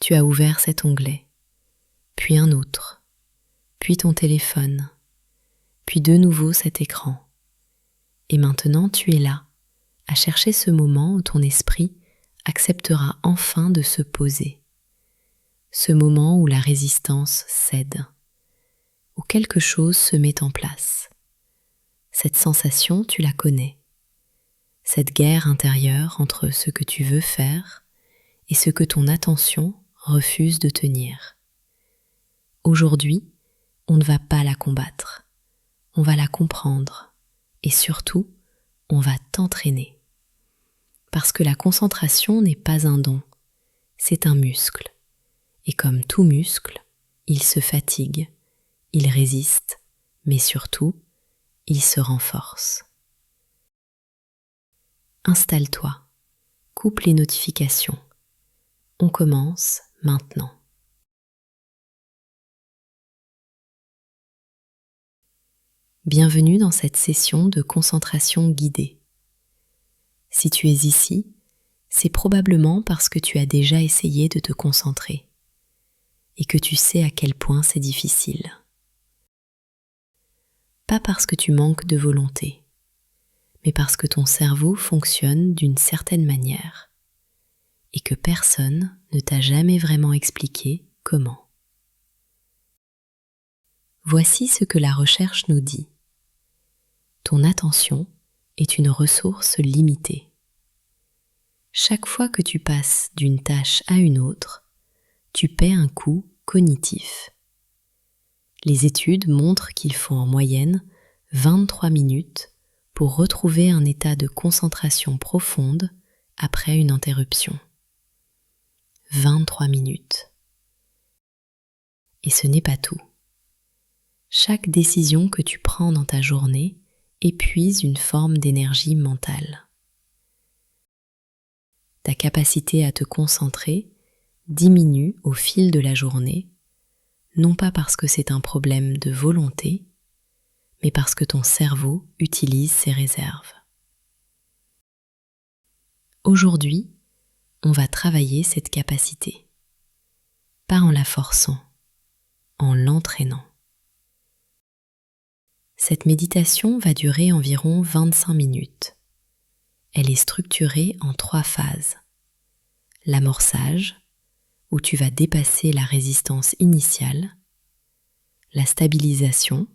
Tu as ouvert cet onglet, puis un autre, puis ton téléphone, puis de nouveau cet écran. Et maintenant tu es là, à chercher ce moment où ton esprit acceptera enfin de se poser. Ce moment où la résistance cède, où quelque chose se met en place. Cette sensation, tu la connais. Cette guerre intérieure entre ce que tu veux faire et ce que ton attention refuse de tenir. Aujourd'hui, on ne va pas la combattre, on va la comprendre et surtout, on va t'entraîner. Parce que la concentration n'est pas un don, c'est un muscle. Et comme tout muscle, il se fatigue, il résiste, mais surtout, il se renforce. Installe-toi, coupe les notifications. On commence maintenant. Bienvenue dans cette session de concentration guidée. Si tu es ici, c'est probablement parce que tu as déjà essayé de te concentrer et que tu sais à quel point c'est difficile. Pas parce que tu manques de volonté, mais parce que ton cerveau fonctionne d'une certaine manière et que personne ne t'a jamais vraiment expliqué comment. Voici ce que la recherche nous dit. Ton attention est une ressource limitée. Chaque fois que tu passes d'une tâche à une autre, tu paies un coût cognitif. Les études montrent qu'il faut en moyenne 23 minutes pour retrouver un état de concentration profonde après une interruption. 23 minutes. Et ce n'est pas tout. Chaque décision que tu prends dans ta journée épuise une forme d'énergie mentale. Ta capacité à te concentrer diminue au fil de la journée, non pas parce que c'est un problème de volonté, mais parce que ton cerveau utilise ses réserves. Aujourd'hui, on va travailler cette capacité, pas en la forçant, en l'entraînant. Cette méditation va durer environ 25 minutes. Elle est structurée en 3 phases. L'amorçage, où tu vas dépasser la résistance initiale. La stabilisation,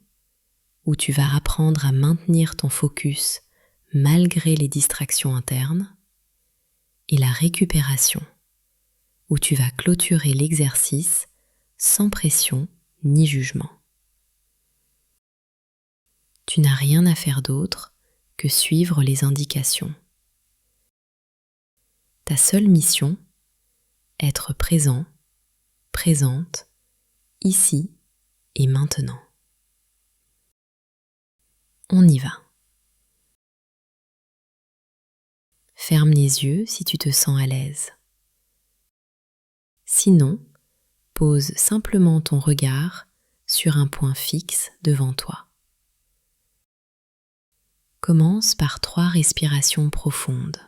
où tu vas apprendre à maintenir ton focus malgré les distractions internes. Et la récupération, où tu vas clôturer l'exercice sans pression ni jugement. Tu n'as rien à faire d'autre que suivre les indications. Ta seule mission, être présent, présente, ici et maintenant. On y va. Ferme les yeux si tu te sens à l'aise. Sinon, pose simplement ton regard sur un point fixe devant toi. Commence par 3 respirations profondes.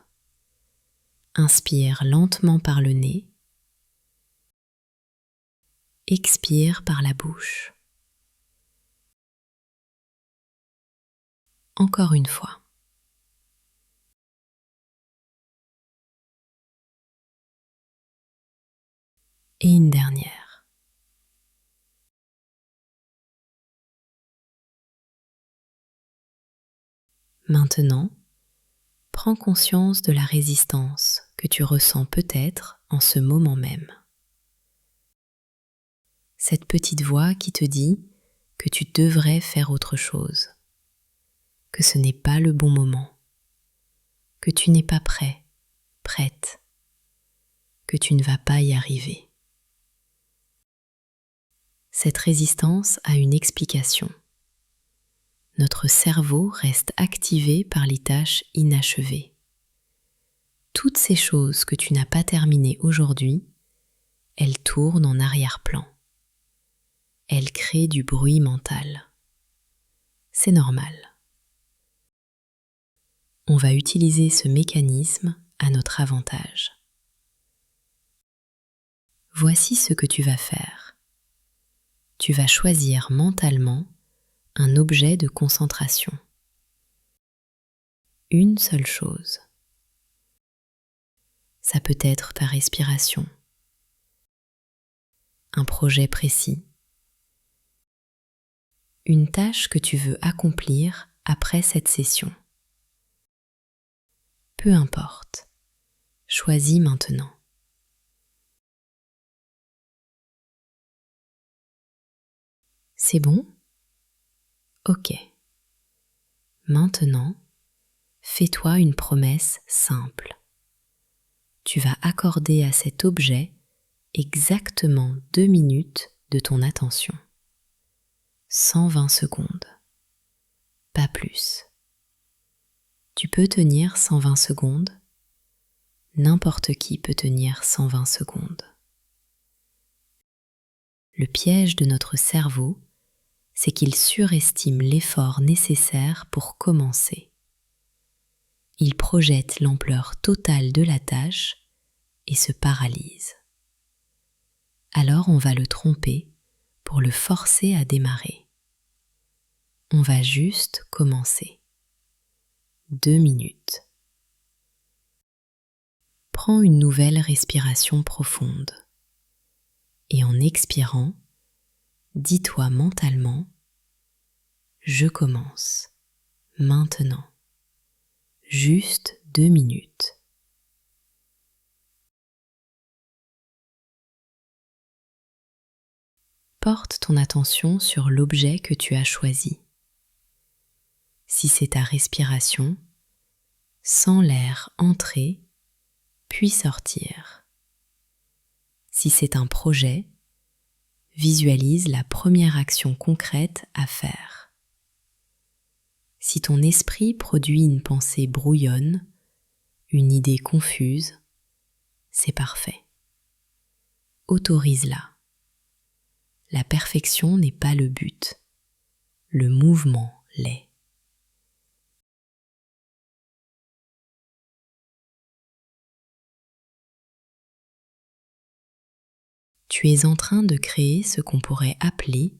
Inspire lentement par le nez. Expire par la bouche. Encore une fois. Et une dernière. Maintenant, prends conscience de la résistance que tu ressens peut-être en ce moment même. Cette petite voix qui te dit que tu devrais faire autre chose, que ce n'est pas le bon moment, que tu n'es pas prêt, prête, que tu ne vas pas y arriver. Cette résistance a une explication. Notre cerveau reste activé par les tâches inachevées. Toutes ces choses que tu n'as pas terminées aujourd'hui, elles tournent en arrière-plan. Elles créent du bruit mental. C'est normal. On va utiliser ce mécanisme à notre avantage. Voici ce que tu vas faire. Tu vas choisir mentalement un objet de concentration. Une seule chose. Ça peut être ta respiration, un projet précis, une tâche que tu veux accomplir après cette session. Peu importe, choisis maintenant. C'est bon? Ok. Maintenant, fais-toi une promesse simple. Tu vas accorder à cet objet exactement 2 minutes de ton attention. 120 secondes. Pas plus. Tu peux tenir 120 secondes. N'importe qui peut tenir 120 secondes. Le piège de notre cerveau, c'est qu'il surestime l'effort nécessaire pour commencer. Il projette l'ampleur totale de la tâche et se paralyse. Alors on va le tromper pour le forcer à démarrer. On va juste commencer. 2 minutes. Prends une nouvelle respiration profonde et en expirant, dis-toi mentalement « Je commence, maintenant ». Juste 2 minutes. Porte ton attention sur l'objet que tu as choisi. Si c'est ta respiration, sens l'air entrer puis sortir. Si c'est un projet, visualise la première action concrète à faire. Si ton esprit produit une pensée brouillonne, une idée confuse, c'est parfait. Autorise-la. La perfection n'est pas le but, le mouvement l'est. Tu es en train de créer ce qu'on pourrait appeler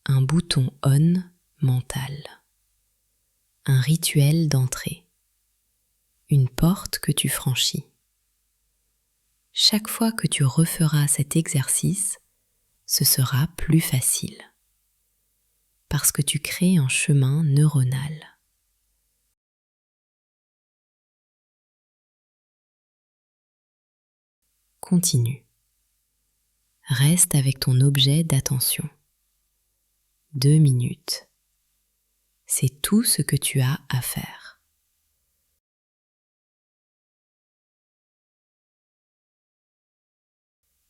un bouton on mental, un rituel d'entrée, une porte que tu franchis. Chaque fois que tu referas cet exercice, ce sera plus facile, parce que tu crées un chemin neuronal. Continue. Reste avec ton objet d'attention. 2 minutes. C'est tout ce que tu as à faire.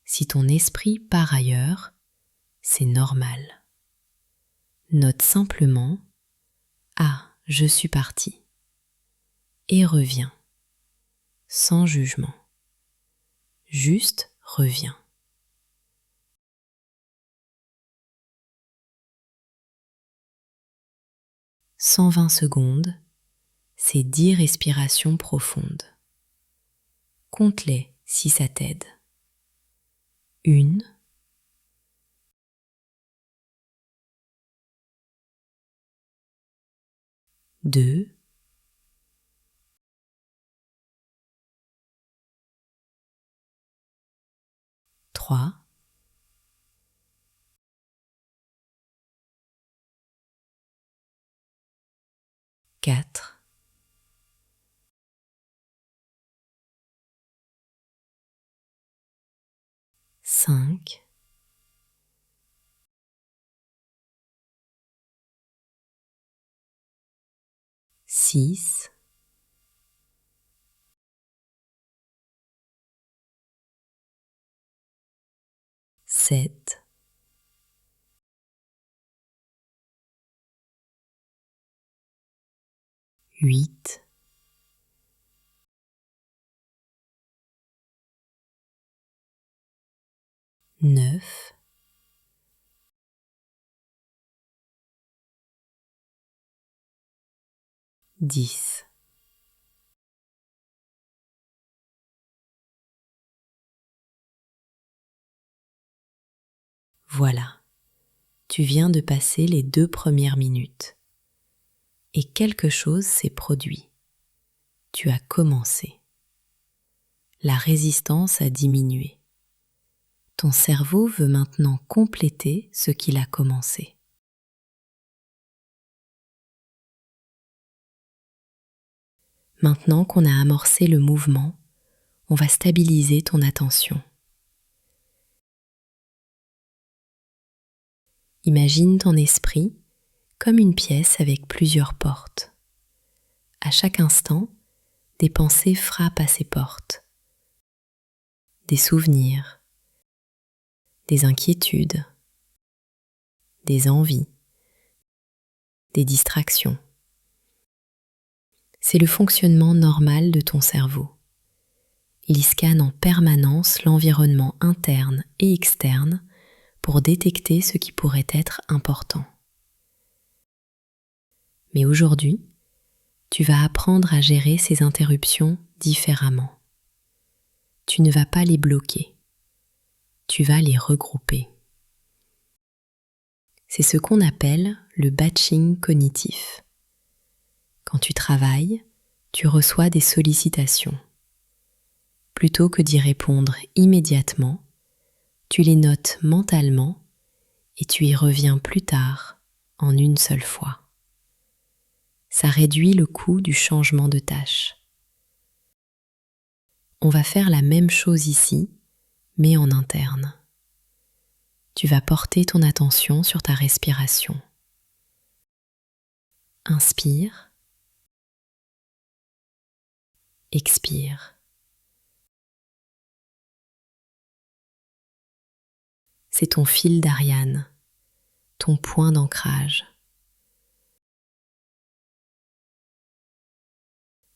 Si ton esprit part ailleurs, c'est normal. Note simplement « Ah, je suis parti » et reviens, sans jugement. Juste reviens. « 120 secondes », c'est 10 respirations profondes. Compte-les si ça t'aide. 1, 2, 3, 4, 5, 6, 7, 8, 9, 10. Voilà, tu viens de passer les 2 premières minutes et quelque chose s'est produit. Tu as commencé. La résistance a diminué. Ton cerveau veut maintenant compléter ce qu'il a commencé. Maintenant qu'on a amorcé le mouvement, on va stabiliser ton attention. Imagine ton esprit comme une pièce avec plusieurs portes. À chaque instant, des pensées frappent à ces portes. Des souvenirs, des inquiétudes, des envies, des distractions. C'est le fonctionnement normal de ton cerveau. Il scanne en permanence l'environnement interne et externe pour détecter ce qui pourrait être important. Mais aujourd'hui, tu vas apprendre à gérer ces interruptions différemment. Tu ne vas pas les bloquer, tu vas les regrouper. C'est ce qu'on appelle le batching cognitif. Quand tu travailles, tu reçois des sollicitations. Plutôt que d'y répondre immédiatement, tu les notes mentalement et tu y reviens plus tard en une seule fois. Ça réduit le coût du changement de tâche. On va faire la même chose ici, mais en interne. Tu vas porter ton attention sur ta respiration. Inspire. Expire. C'est ton fil d'Ariane, ton point d'ancrage.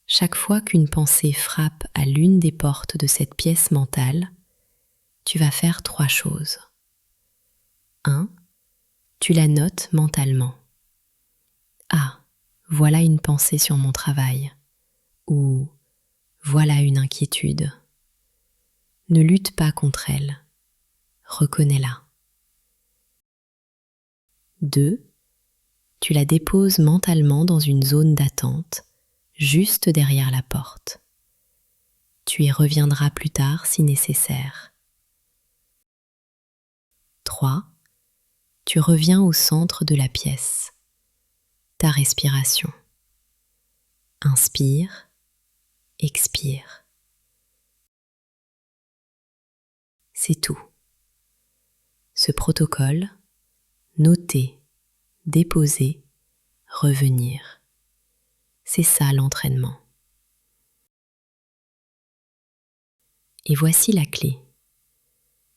Chaque fois qu'une pensée frappe à l'une des portes de cette pièce mentale, tu vas faire 3 choses. 1. Tu la notes mentalement. Ah, voilà une pensée sur mon travail. Ou voilà une inquiétude. Ne lutte pas contre elle. Reconnais-la. 2. Tu la déposes mentalement dans une zone d'attente, juste derrière la porte. Tu y reviendras plus tard si nécessaire. 3. Tu reviens au centre de la pièce. Ta respiration. Inspire, expire. C'est tout. Ce protocole, noter, déposer, revenir. C'est ça l'entraînement. Et voici la clé.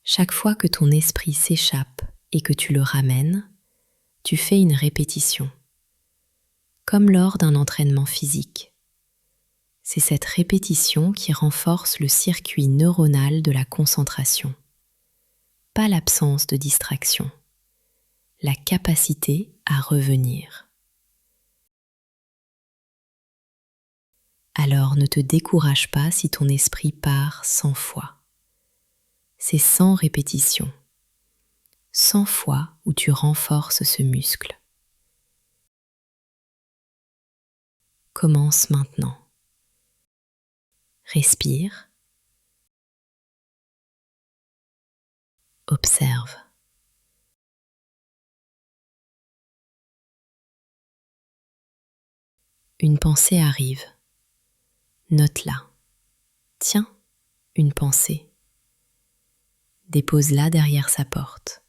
Chaque fois que ton esprit s'échappe et que tu le ramènes, tu fais une répétition. Comme lors d'un entraînement physique. C'est cette répétition qui renforce le circuit neuronal de la concentration. Pas l'absence de distraction, la capacité à revenir. Alors ne te décourage pas si ton esprit part 100 fois. C'est 100 répétitions, 100 fois où tu renforces ce muscle. Commence maintenant. Respire. Observe. Une pensée arrive. Note-la. Tiens, une pensée. Dépose-la derrière sa porte.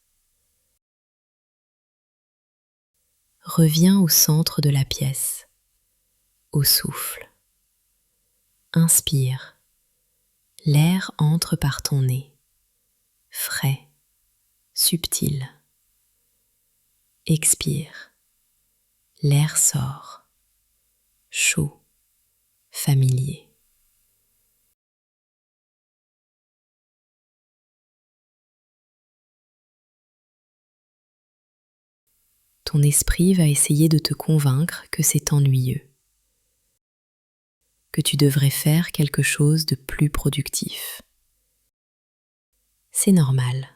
Reviens au centre de la pièce, au souffle. Inspire. L'air entre par ton nez, frais, subtil. Expire. L'air sort, chaud, familier. Ton esprit va essayer de te convaincre que c'est ennuyeux, que tu devrais faire quelque chose de plus productif. C'est normal.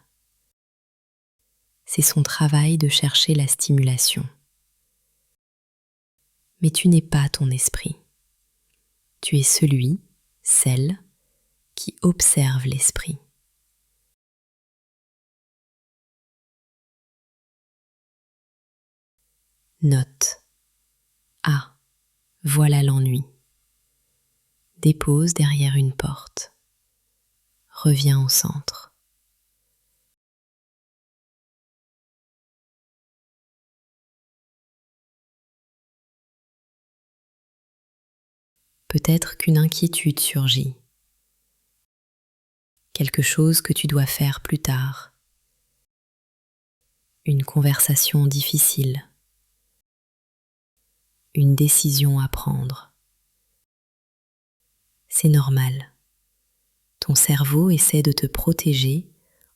c'est son travail de chercher la stimulation. Mais tu n'es pas ton esprit. Tu es celui, celle, qui observe l'esprit. Note. Ah, voilà l'ennui. Dépose derrière une porte. Reviens au centre. Peut-être qu'une inquiétude surgit. Quelque chose que tu dois faire plus tard. Une conversation difficile. Une décision à prendre. C'est normal. Ton cerveau essaie de te protéger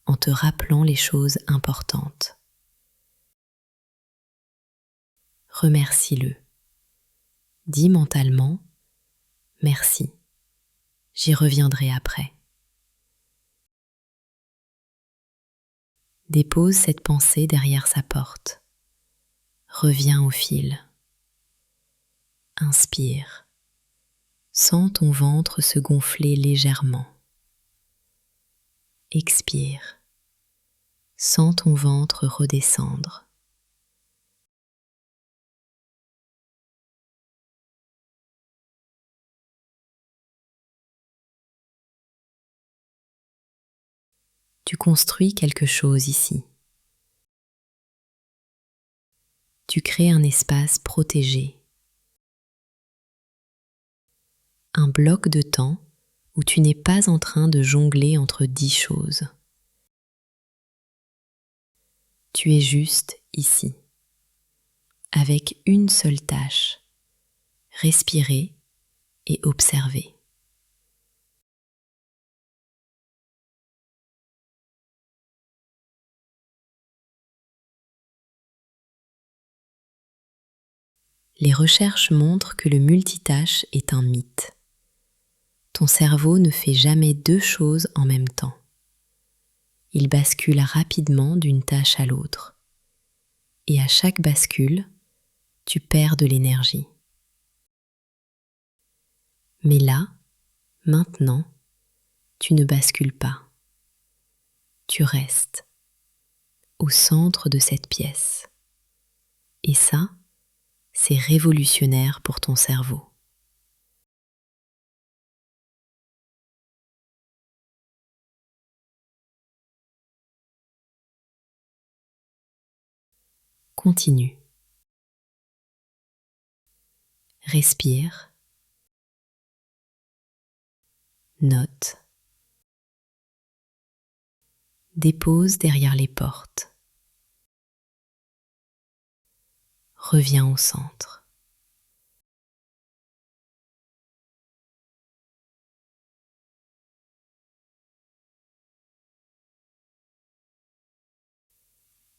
en te rappelant les choses importantes. Remercie-le. Dis mentalement « Merci, j'y reviendrai après ». Dépose cette pensée derrière sa porte. Reviens au fil. Inspire. Sens ton ventre se gonfler légèrement. Expire. Sens ton ventre redescendre. Tu construis quelque chose ici. Tu crées un espace protégé. Un bloc de temps où tu n'es pas en train de jongler entre 10 choses. Tu es juste ici, avec une seule tâche, respirer et observer. Les recherches montrent que le multitâche est un mythe. Ton cerveau ne fait jamais 2 choses en même temps. Il bascule rapidement d'une tâche à l'autre. Et à chaque bascule, tu perds de l'énergie. Mais là, maintenant, tu ne bascules pas. Tu restes au centre de cette pièce. Et ça, c'est révolutionnaire pour ton cerveau. Continue. Respire. Note. Dépose derrière les portes. Reviens au centre.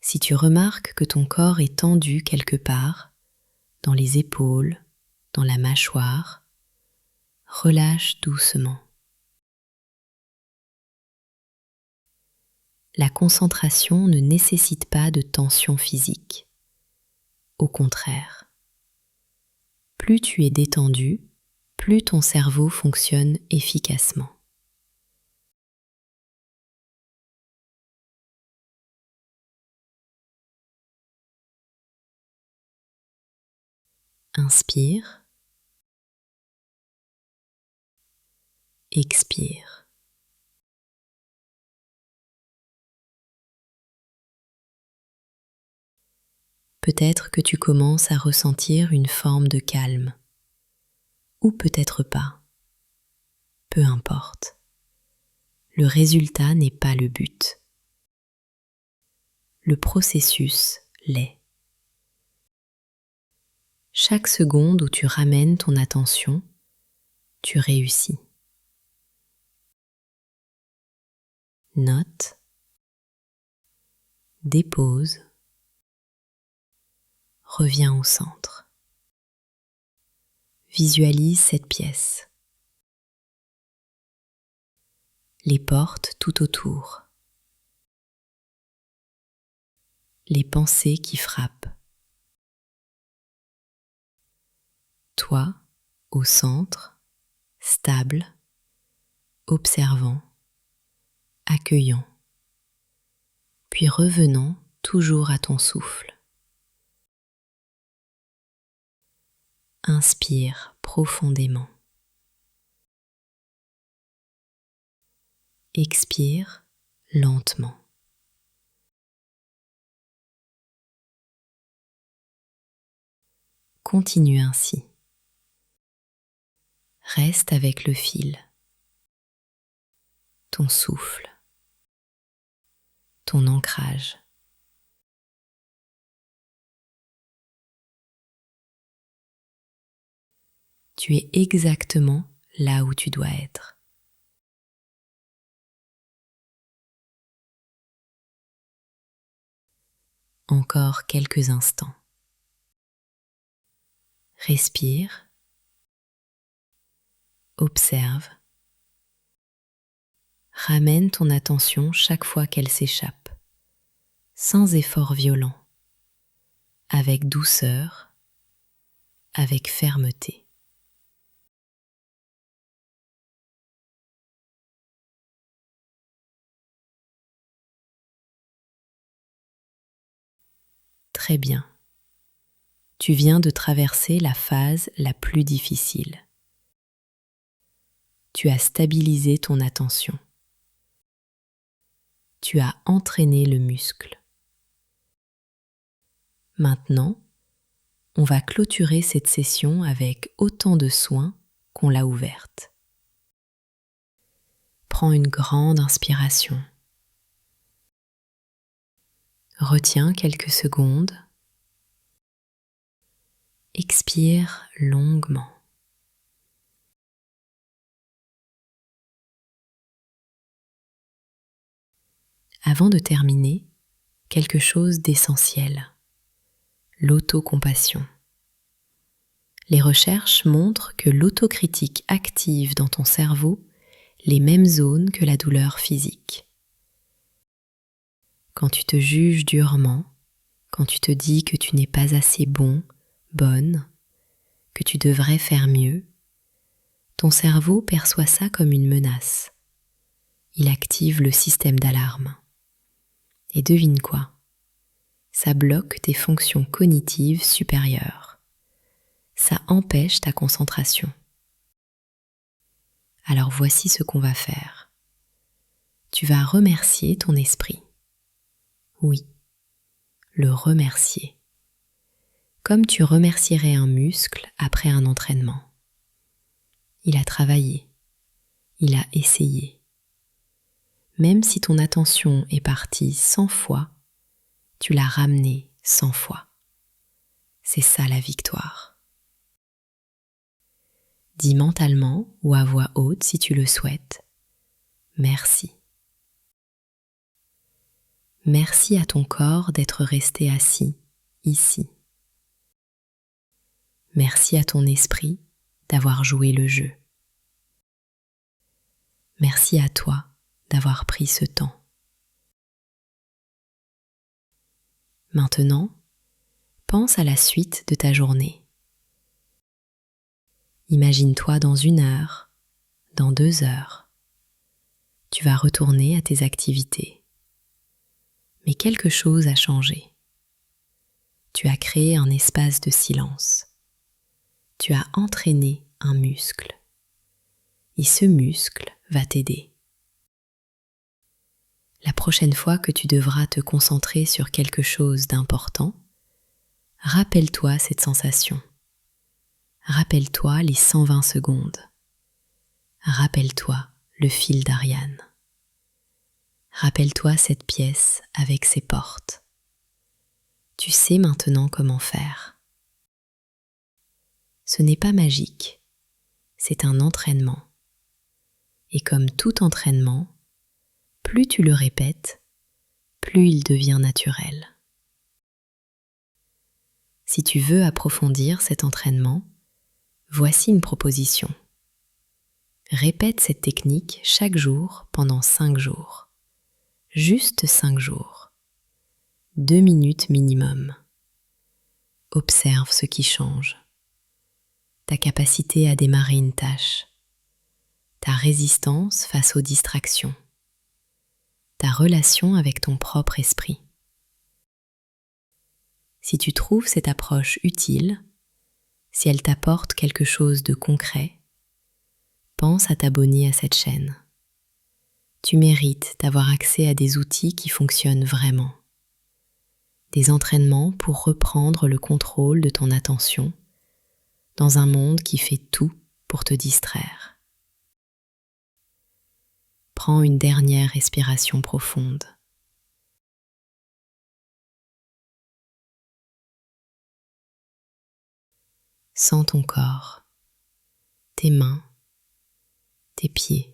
Si tu remarques que ton corps est tendu quelque part, dans les épaules, dans la mâchoire, relâche doucement. La concentration ne nécessite pas de tension physique. Au contraire, plus tu es détendu, plus ton cerveau fonctionne efficacement. Inspire. Expire. Peut-être que tu commences à ressentir une forme de calme, ou peut-être pas. Peu importe. Le résultat n'est pas le but. Le processus l'est. Chaque seconde où tu ramènes ton attention, tu réussis. Note. Dépose. Reviens au centre. Visualise cette pièce. Les portes tout autour. les pensées qui frappent. Toi, au centre, stable, observant, accueillant, puis revenant toujours à ton souffle. Inspire profondément. Expire lentement. Continue ainsi. Reste avec le fil, ton souffle, ton ancrage. Tu es exactement là où tu dois être. Encore quelques instants. Respire, observe, ramène ton attention chaque fois qu'elle s'échappe, sans effort violent, avec douceur, avec fermeté. Très bien. Tu viens de traverser la phase la plus difficile. Tu as stabilisé ton attention. Tu as entraîné le muscle. Maintenant, on va clôturer cette session avec autant de soin qu'on l'a ouverte. Prends une grande inspiration. Retiens quelques secondes. Expire longuement. Avant de terminer, quelque chose d'essentiel. L'autocompassion. Les recherches montrent que l'autocritique active dans ton cerveau les mêmes zones que la douleur physique. Quand tu te juges durement, quand tu te dis que tu n'es pas assez bon, bonne, que tu devrais faire mieux, ton cerveau perçoit ça comme une menace. Il active le système d'alarme. Et devine quoi? Ça bloque tes fonctions cognitives supérieures. Ça empêche ta concentration. Alors voici ce qu'on va faire. Tu vas remercier ton esprit. Oui, le remercier. Comme tu remercierais un muscle après un entraînement. Il a travaillé. Il a essayé. Même si ton attention est partie 100 fois, tu l'as ramenée 100 fois. C'est ça la victoire. Dis mentalement ou à voix haute si tu le souhaites. Merci. Merci à ton corps d'être resté assis, ici. Merci à ton esprit d'avoir joué le jeu. Merci à toi d'avoir pris ce temps. Maintenant, pense à la suite de ta journée. Imagine-toi dans 1 heure, dans 2 heures. Tu vas retourner à tes activités. Mais quelque chose a changé. Tu as créé un espace de silence. Tu as entraîné un muscle. Et ce muscle va t'aider. La prochaine fois que tu devras te concentrer sur quelque chose d'important, rappelle-toi cette sensation. Rappelle-toi les 120 secondes. Rappelle-toi le fil d'Ariane. Rappelle-toi cette pièce avec ses portes. Tu sais maintenant comment faire. Ce n'est pas magique, c'est un entraînement. Et comme tout entraînement, plus tu le répètes, plus il devient naturel. Si tu veux approfondir cet entraînement, voici une proposition. Répète cette technique chaque jour pendant 5 jours. Juste 5 jours. 2 minutes minimum. Observe ce qui change. Ta capacité à démarrer une tâche. Ta résistance face aux distractions. Ta relation avec ton propre esprit. Si tu trouves cette approche utile, si elle t'apporte quelque chose de concret, pense à t'abonner à cette chaîne. Tu mérites d'avoir accès à des outils qui fonctionnent vraiment. Des entraînements pour reprendre le contrôle de ton attention dans un monde qui fait tout pour te distraire. Prends une dernière respiration profonde. Sens ton corps, tes mains, tes pieds.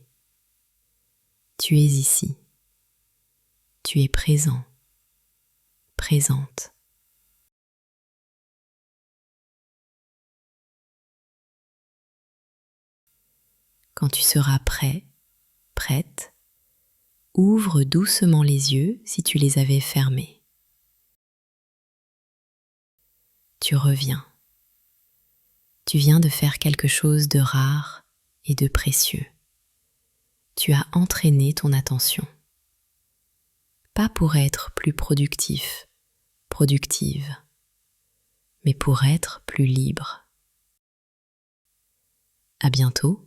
Tu es ici. Tu es présent, présente. Quand tu seras prêt, prête, ouvre doucement les yeux si tu les avais fermés. Tu reviens. Tu viens de faire quelque chose de rare et de précieux. Tu as entraîné ton attention. Pas pour être plus productif, productive, mais pour être plus libre. À bientôt